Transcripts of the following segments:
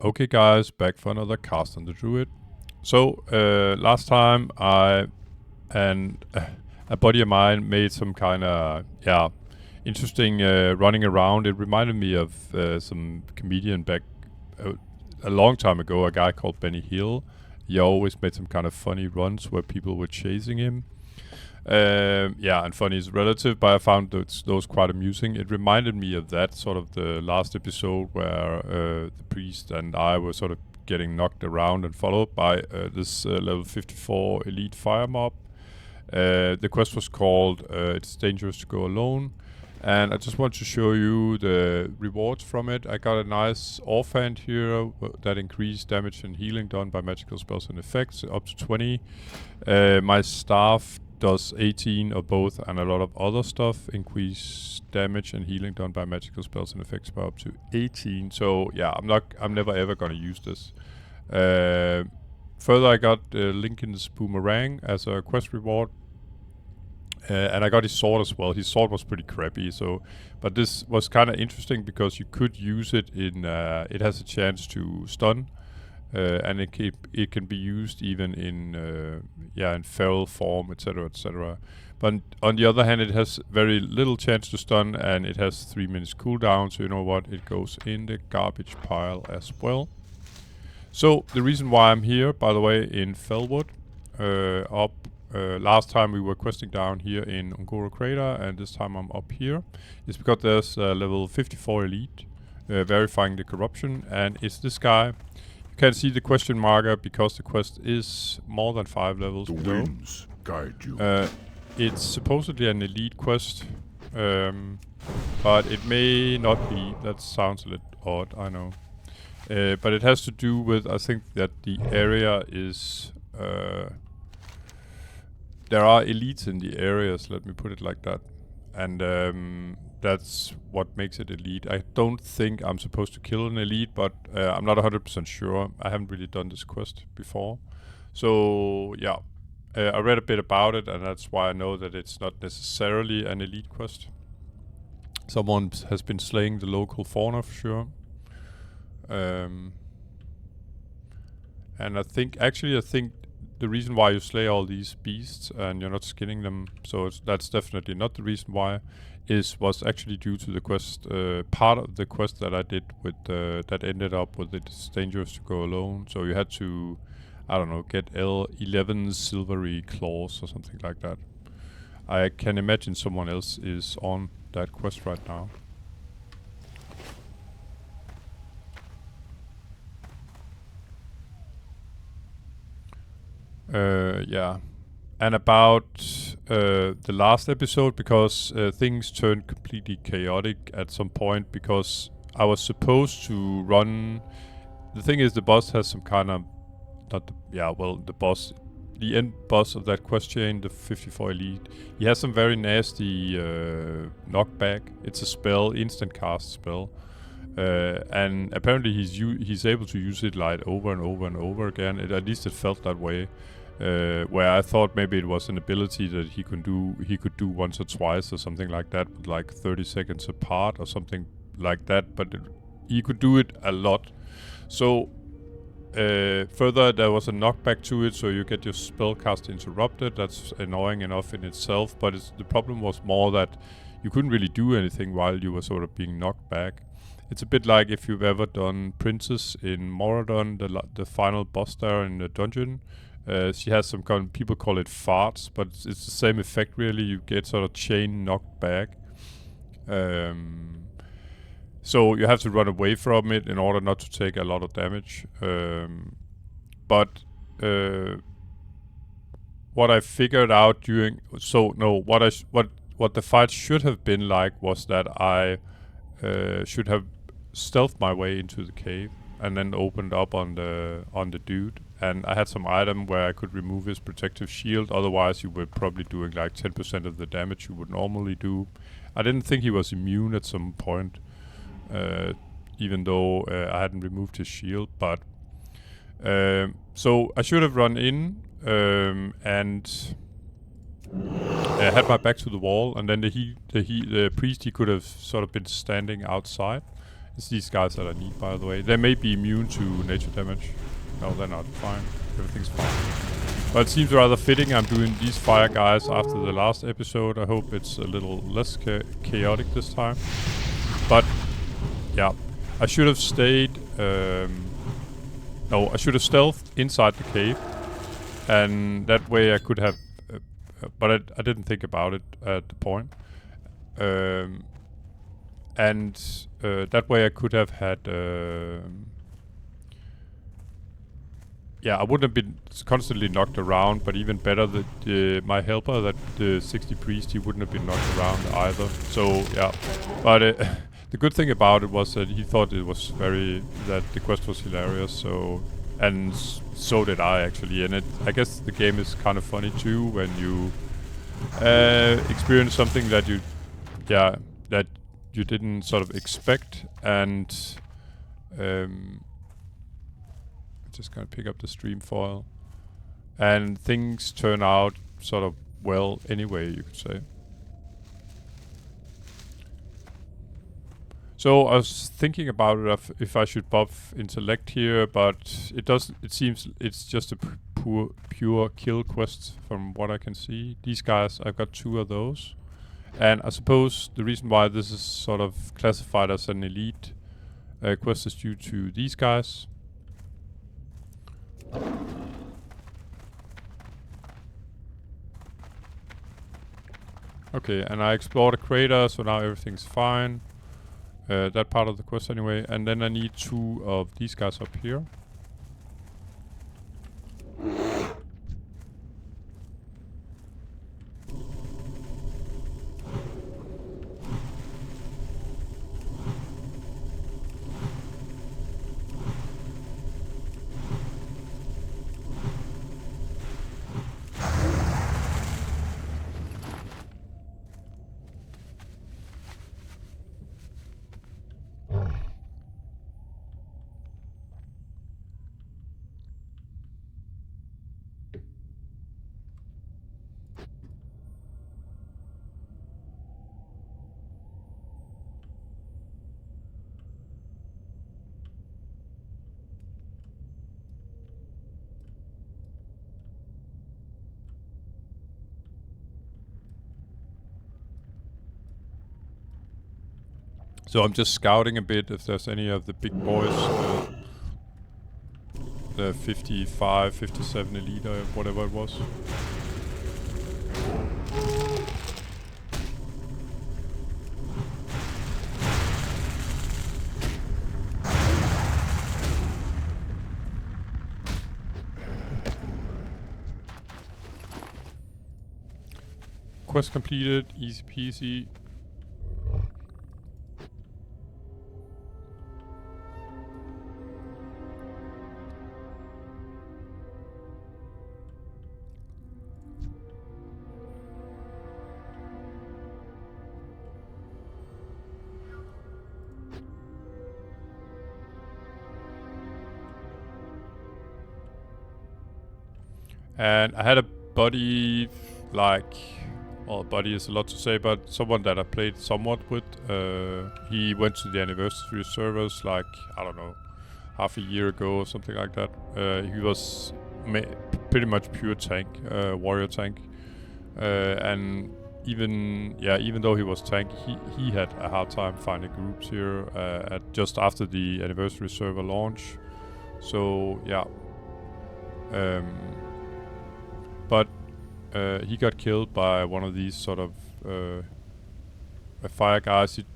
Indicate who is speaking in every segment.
Speaker 1: Okay guys, back for another cast on the druid. So, last time I and a buddy of mine made some kind of, interesting running around. It reminded me of some comedian back a long time ago, a guy called Benny Hill. He always made some kind of funny runs where people were chasing him. And funny is relative, but I found those quite amusing. It reminded me of that sort of the last episode where the priest and I were sort of getting knocked around and followed by this level 54 elite fire mob. The quest was called It's Dangerous to Go Alone, and I just want to show you the rewards from it. I got a nice offhand here that increased damage and healing done by magical spells and effects up to 20. My staff does 18 of both, and a lot of other stuff increase damage and healing done by magical spells and effects by up to 18. So yeah, I'm never ever gonna use this. Further, I got Lincoln's boomerang as a quest reward, and I got his sword as well. His sword was pretty crappy, but this was kind of interesting because you could use it in. It has a chance to stun. And it can be used even in feral form, etc., etc. But on the other hand, it has very little chance to stun, and it has 3 minutes cooldown. So you know what? It goes in the garbage pile as well. So the reason why I'm here, by the way, in Felwood, last time we were questing down here in Ungoro Crater, and this time I'm up here, is because there's level 54 elite verifying the corruption, and it's this guy. You can see the question marker because the quest is more than 5 levels
Speaker 2: the
Speaker 1: below.
Speaker 2: winds guide you.
Speaker 1: It's supposedly an elite quest, but it may not be. That sounds a little odd, I know. But it has to do with, I think, that the area is... there are elites in the areas, let me put it like that. And that's what makes it elite. I don't think I'm supposed to kill an elite, but I'm not 100% sure. I haven't really done this quest before. So, yeah. I read a bit about it, and that's why I know that it's not necessarily an elite quest. Someone has been slaying the local fauna for sure. And I think the reason why you slay all these beasts and you're not skinning them, so that's definitely not the reason why, was actually due to the quest, part of the quest that I did with, that ended up with It's Dangerous to Go Alone. So you had to, I don't know, get L11 silvery claws or something like that. I can imagine someone else is on that quest right now. Yeah. And about the last episode, because things turned completely chaotic at some point, because I was supposed to run... The thing is, the boss has some kind of... the end boss of that quest chain, the 54 Elite, he has some very nasty knockback. It's a spell, instant cast spell. And apparently he's able to use it like over and over and over again. At least it felt that way. Where I thought maybe it was an ability that he could do once or twice or something like that, with like 30 seconds apart or something like that. But he could do it a lot. So further, there was a knockback to it, so you get your spellcast interrupted. That's annoying enough in itself. But the problem was more that you couldn't really do anything while you were sort of being knocked back. It's a bit like if you've ever done Princess in Moradon, the final boss there in the dungeon. She has some kind of, people call it farts, but it's the same effect really. You get sort of chain knocked back. So you have to run away from it in order not to take a lot of damage. What I figured out what the fight should have been like was that I should have stealthed my way into the cave and then opened up on the dude. And I had some item where I could remove his protective shield. Otherwise, you were probably doing like 10% of the damage you would normally do. I didn't think he was immune at some point, even though I hadn't removed his shield. But so I should have run in and had my back to the wall, and then the priest, he could have sort of been standing outside It's these guys that I need, by the way. They may be immune to nature damage. No, they're not. Fine. Everything's fine. But it seems rather fitting I'm doing these fire guys after the last episode. I hope it's a little less chaotic this time. But, yeah. I should have stayed... no, I should have stealthed inside the cave. And that way I could have... but I didn't think about it at the point. And that way I could have had... yeah, I wouldn't have been constantly knocked around, but even better that my helper, that the 60 priest, he wouldn't have been knocked around either. So, yeah. But the good thing about it was that he thought it was that the quest was hilarious, so... And so did I, actually. And I guess the game is kind of funny too, when you experience something that you... Yeah, that you didn't sort of expect, and... just gonna pick up the stream foil, and things turn out sort of well anyway, you could say. So I was thinking about it if I should buff intellect here, but it doesn't. It seems it's just a pure kill quest from what I can see. These guys, I've got 2 of those, and I suppose the reason why this is sort of classified as an elite quest is due to these guys. Okay, and I explored a crater, so now everything's fine. That part of the quest anyway. And then I need 2 of these guys up here. So I'm just scouting a bit if there's any of the big boys, the 55, 57 elite or whatever it was. Quest completed, easy peasy. And I had a buddy, like, well, buddy is a lot to say, but someone that I played somewhat with. He went to the anniversary servers, like, I don't know, half a year ago or something like that. He was pretty much pure tank, warrior tank. And even though he was tank, he had a hard time finding groups here just after the anniversary server launch. So, yeah. But he got killed by one of these sort of fire guys. He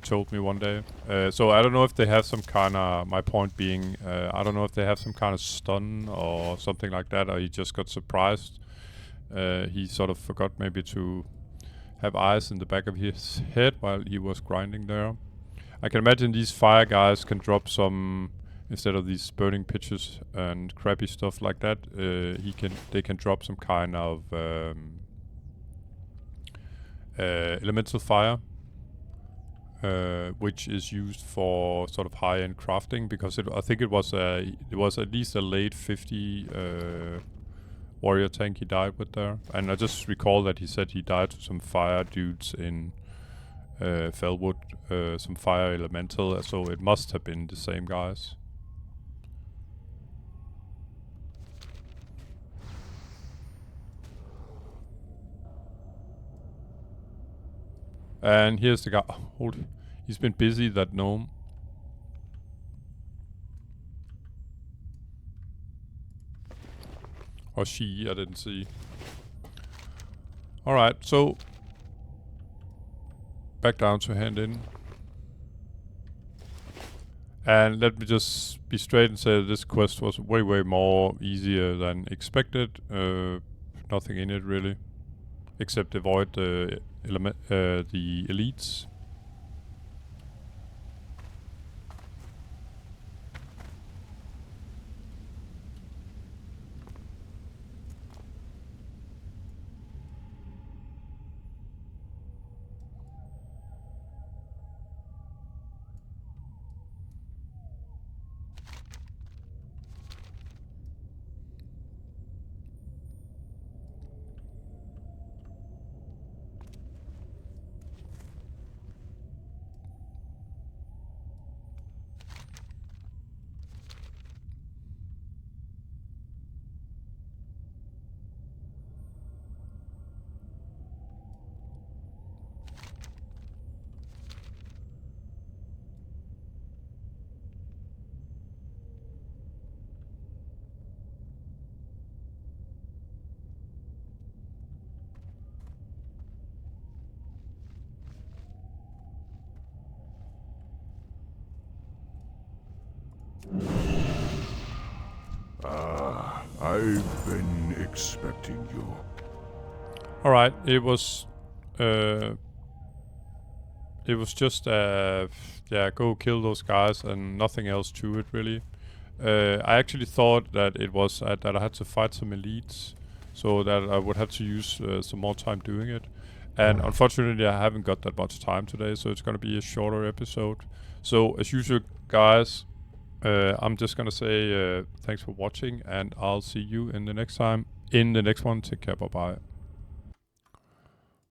Speaker 1: told me one day. So I don't know if they have some kind of... My point being, I don't know if they have some kind of stun or something like that, or he just got surprised. He sort of forgot maybe to have eyes in the back of his head while he was grinding there. I can imagine these fire guys can drop some... Instead of these burning pitches and crappy stuff like that, they can drop some kind of elemental fire, which is used for sort of high-end crafting, because I think it was at least a late 50 warrior tank he died with there. And I just recall that he said he died to some fire dudes in Felwood, some fire elemental, so it must have been the same guys. And here's the guy. Hold. He's been busy, that gnome. Or she, I didn't see. Alright, so back down to hand in. And let me just be straight and say this quest was way more easier than expected. Nothing in it really, except avoid the elites.
Speaker 2: I've been expecting you.
Speaker 1: Alright, it was just yeah, go kill those guys and nothing else to it really. I actually thought that it was that I had to fight some elites, so that I would have to use some more time doing it. And unfortunately I haven't got that much time today, so it's gonna be a shorter episode. So as usual guys, I'm just gonna say thanks for watching, and I'll see you in the next one. Take care, bye bye.